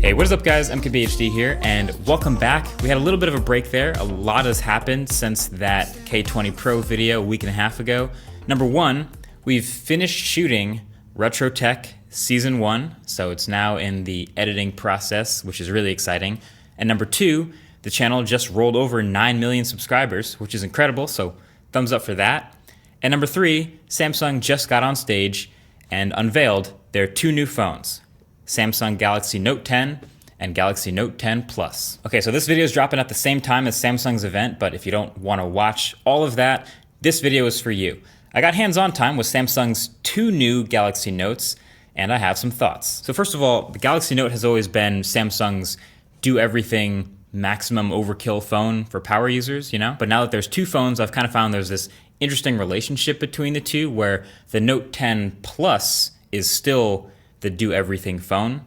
Hey, what is up guys? MKBHD here, and welcome back. We had a little bit of a break there. A lot has happened since that K20 Pro video a week and a half ago. Number one, we've finished shooting Retro Tech Season 1, so it's now in the editing process, which is really exciting. And number two, the channel just rolled over 9 million subscribers, which is incredible, so thumbs up for that. And number three, Samsung just got on stage and unveiled their two new phones, Samsung Galaxy Note 10 and Galaxy Note 10 Plus. Okay, so this video is dropping at the same time as Samsung's event, but if you don't want to watch all of that, this video is for you. I got hands-on time with Samsung's two new Galaxy Notes, and I have some thoughts. So first of all, the Galaxy Note has always been Samsung's do-everything maximum overkill phone for power users, you know? But now that there's two phones, I've kind of found there's this interesting relationship between the two where the Note 10 Plus is still the do-everything phone,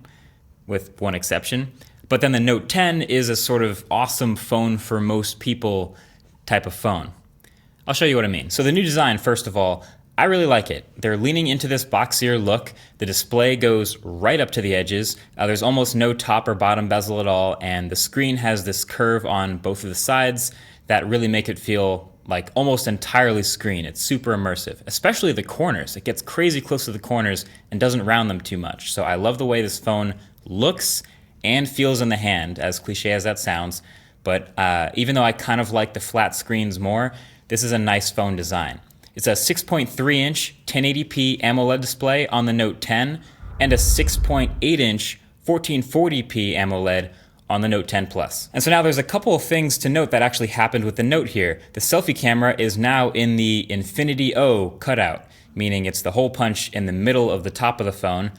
with one exception. But then the Note 10 is a sort of awesome phone for most people type of phone. I'll show you what I mean. So the new design, first of all, I really like it. They're leaning into this boxier look. The display goes right up to the edges. There's almost no top or bottom bezel at all, and the screen has this curve on both of the sides that really make it feel like almost entirely screen. It's super immersive, especially the corners. It gets crazy close to the corners and doesn't round them too much. So I love the way this phone looks and feels in the hand, as cliche as that sounds. But even though I kind of like the flat screens more, this is a nice phone design. It's a 6.3-inch 1080p AMOLED display on the Note 10 and a 6.8-inch 1440p AMOLED on the Note 10 Plus. And so now there's a couple of things to note that actually happened with the Note here. The selfie camera is now in the Infinity O cutout, meaning it's the hole punch in the middle of the top of the phone.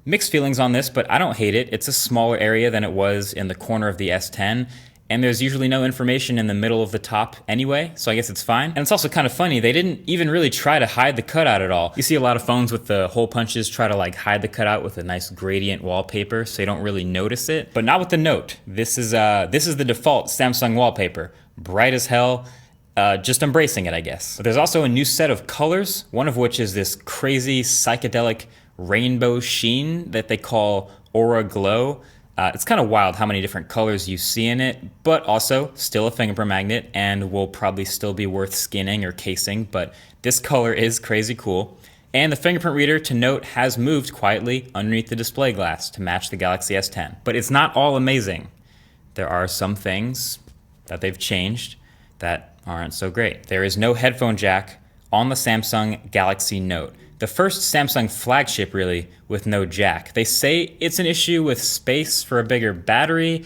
Mixed feelings on this, but I don't hate it. It's a smaller area than it was in the corner of the S10, and there's usually no information in the middle of the top anyway, so I guess it's fine. And it's also kind of funny, they didn't even really try to hide the cutout at all. You see a lot of phones with the hole punches try to like hide the cutout with a nice gradient wallpaper so you don't really notice it, but not with the Note. This is the default Samsung wallpaper. Bright as hell, just embracing it, I guess. But there's also a new set of colors, one of which is this crazy psychedelic rainbow sheen that they call Aura Glow. It's kind of wild how many different colors you see in it, but also still a fingerprint magnet and will probably still be worth skinning or casing, but this color is crazy cool. And the fingerprint reader, to note, has moved quietly underneath the display glass to match the Galaxy S10. But it's not all amazing. There are some things that they've changed that aren't so great. There is no headphone jack on the Samsung Galaxy Note. The first Samsung flagship, really, with no jack. They say it's an issue with space for a bigger battery.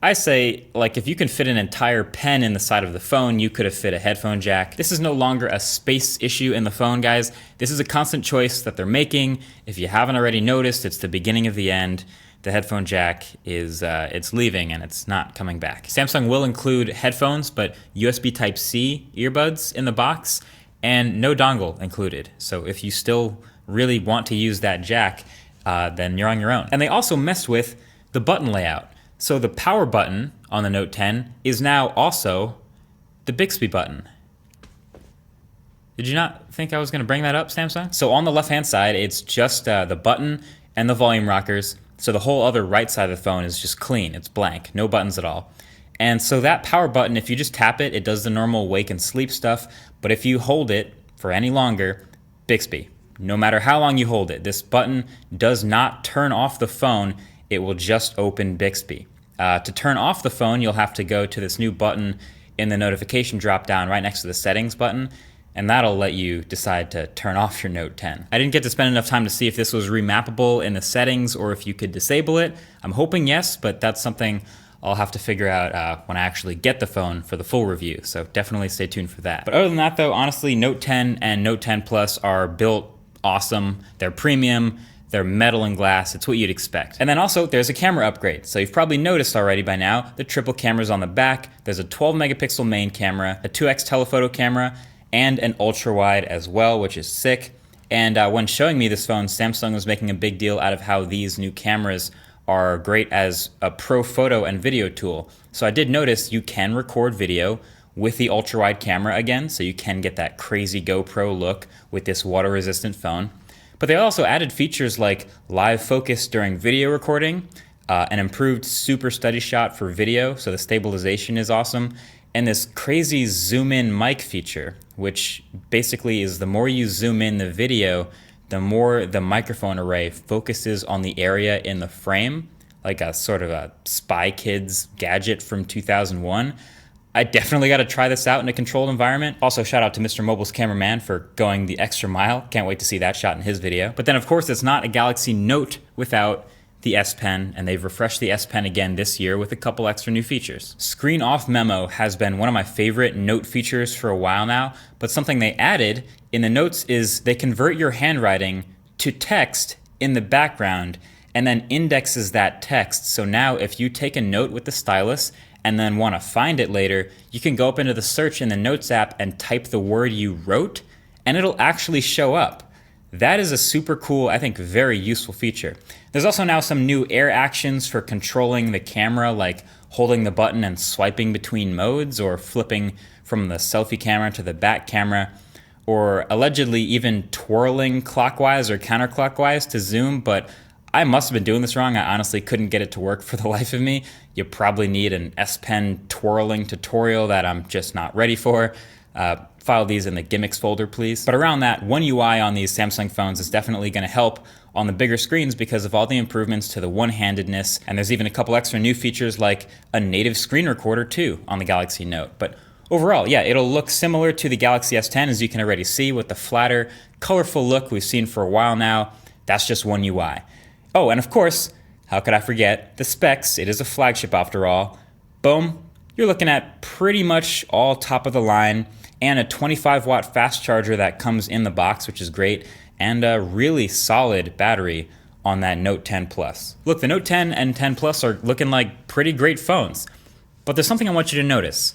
I say, like, if you can fit an entire pen in the side of the phone, you could have fit a headphone jack. This is no longer a space issue in the phone, guys. This is a constant choice that they're making. If you haven't already noticed, it's the beginning of the end. The headphone jack is, it's leaving and it's not coming back. Samsung will include headphones, but USB Type-C earbuds in the box, and no dongle included. So if you still really want to use that jack, then you're on your own. And they also messed with the button layout. So the power button on the Note 10 is now also the Bixby button. Did you not think I was gonna bring that up, Samsung? So on the left-hand side, it's just the button and the volume rockers. So the whole other right side of the phone is just clean, it's blank, no buttons at all. And so that power button, if you just tap it, it does the normal wake and sleep stuff. But if you hold it for any longer, Bixby. No matter how long you hold it, this button does not turn off the phone. It will just open Bixby. To turn off the phone, you'll have to go to this new button in the notification drop-down right next to the settings button, and that'll let you decide to turn off your Note 10. I didn't get to spend enough time to see if this was remappable in the settings or if you could disable it. I'm hoping yes, but that's something I'll have to figure out when I actually get the phone for the full review, so definitely stay tuned for that. But other than that though, honestly, Note 10 and Note 10 Plus are built awesome. They're premium, they're metal and glass, it's what you'd expect. And then also, there's a camera upgrade. So you've probably noticed already by now, the triple cameras on the back. There's a 12 megapixel main camera, a 2x telephoto camera, and an ultra wide as well, which is sick. And when showing me this phone, Samsung was making a big deal out of how these new cameras are great as a pro photo and video tool. So I did notice you can record video with the ultra wide camera again, so you can get that crazy GoPro look with this water resistant phone. But they also added features like live focus during video recording, an improved super steady shot for video, so the stabilization is awesome, and this crazy zoom in mic feature, which basically is the more you zoom in the video, the more the microphone array focuses on the area in the frame, like a sort of a Spy Kids gadget from 2001. I definitely got to try this out in a controlled environment. Also, shout out to Mr. Mobile's cameraman for going the extra mile. Can't wait to see that shot in his video. But then, of course, it's not a Galaxy Note without the S Pen, and they've refreshed the S Pen again this year with a couple extra new features. Screen off memo has been one of my favorite Note features for a while now, but something they added in the Notes is they convert your handwriting to text in the background and then indexes that text. So now if you take a note with the stylus and then want to find it later, you can go up into the search in the Notes app and type the word you wrote, and it'll actually show up. That is a super cool, I think, very useful feature. There's also now some new air actions for controlling the camera, like holding the button and swiping between modes, or flipping from the selfie camera to the back camera, or allegedly even twirling clockwise or counterclockwise to zoom, but I must have been doing this wrong. I honestly couldn't get it to work for the life of me. You probably need an S Pen twirling tutorial that I'm just not ready for. File these in the gimmicks folder, please. But around that, One UI on these Samsung phones is definitely going to help on the bigger screens because of all the improvements to the one-handedness, and there's even a couple extra new features like a native screen recorder too on the Galaxy Note. But overall, yeah, it'll look similar to the Galaxy S10, as you can already see, with the flatter, colorful look we've seen for a while now. That's just One UI. Oh, and of course, how could I forget the specs? It is a flagship after all. Boom, you're looking at pretty much all top of the line, and a 25-watt fast charger that comes in the box, which is great, and a really solid battery on that Note 10 Plus. Look, the Note 10 and 10 Plus are looking like pretty great phones, but there's something I want you to notice.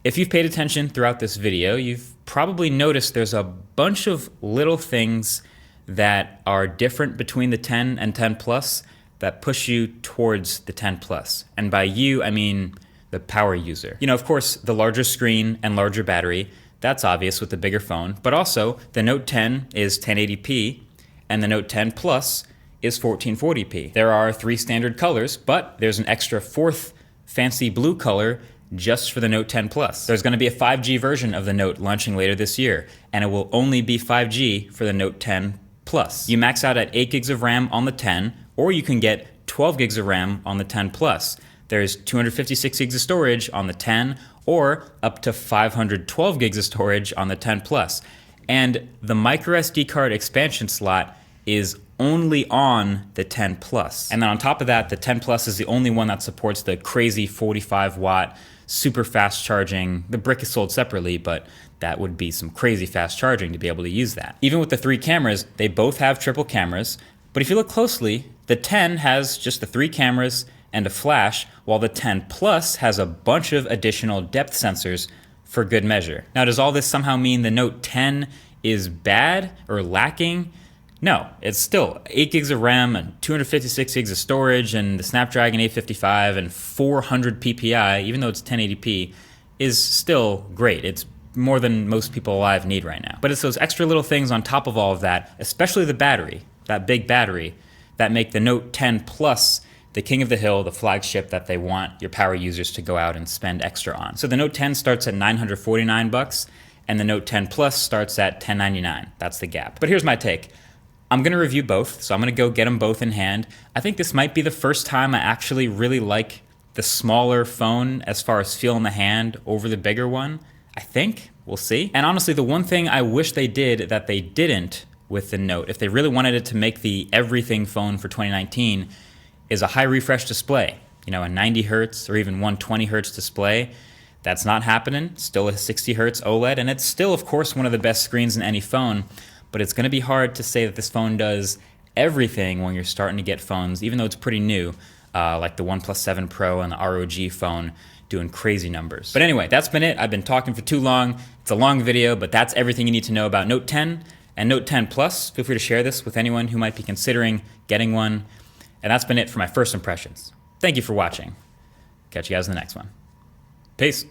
If you've paid attention throughout this video, you've probably noticed there's a bunch of little things that are different between the 10 and 10 Plus that push you towards the 10 Plus. And by you, I mean the power user. You know, of course, the larger screen and larger battery, that's obvious with the bigger phone, but also the Note 10 is 1080p and the Note 10 Plus is 1440p. There are 3 standard colors, but there's an extra 4th fancy blue color just for the Note 10 Plus. There's gonna be a 5G version of the Note launching later this year, and it will only be 5G for the Note 10 Plus. You max out at 8 gigs of RAM on the 10, or you can get 12 gigs of RAM on the 10 Plus. There's 256 gigs of storage on the 10, or up to 512 gigs of storage on the 10 Plus. And the microSD card expansion slot is only on the 10 Plus. And then on top of that, the 10 Plus is the only one that supports the crazy 45-watt super fast charging. The brick is sold separately, but that would be some crazy fast charging to be able to use that. Even with the 3 cameras, they both have triple cameras, but if you look closely, the 10 has just the 3 cameras and a flash, while the 10 Plus has a bunch of additional depth sensors for good measure. Now, does all this somehow mean the Note 10 is bad or lacking? No, it's still 8 gigs of RAM and 256 gigs of storage, and the Snapdragon 855 and 400 PPI, even though it's 1080p, is still great. It's more than most people alive need right now. But it's those extra little things on top of all of that, especially the battery, that big battery, that make the Note 10 Plus the king of the hill, the flagship that they want your power users to go out and spend extra on. So the Note 10 starts at $949, and the Note 10 Plus starts at $1,099. That's the gap. But here's my take. I'm gonna review both, so I'm gonna go get them both in hand. I think this might be the first time I actually really like the smaller phone as far as feel in the hand over the bigger one. I think, we'll see. And honestly, the one thing I wish they did that they didn't with the Note, if they really wanted it to make the everything phone for 2019, is a high refresh display. You know, a 90 hertz or even 120 hertz display. That's not happening. Still a 60 hertz OLED, and it's still, of course, one of the best screens in any phone, but it's gonna be hard to say that this phone does everything when you're starting to get phones, even though it's pretty new, like the OnePlus 7 Pro and the ROG phone doing crazy numbers. But anyway, that's been it. I've been talking for too long. It's a long video, but that's everything you need to know about Note 10 and Note 10 Plus. Feel free to share this with anyone who might be considering getting one. And that's been it for my first impressions. Thank you for watching. Catch you guys in the next one. Peace.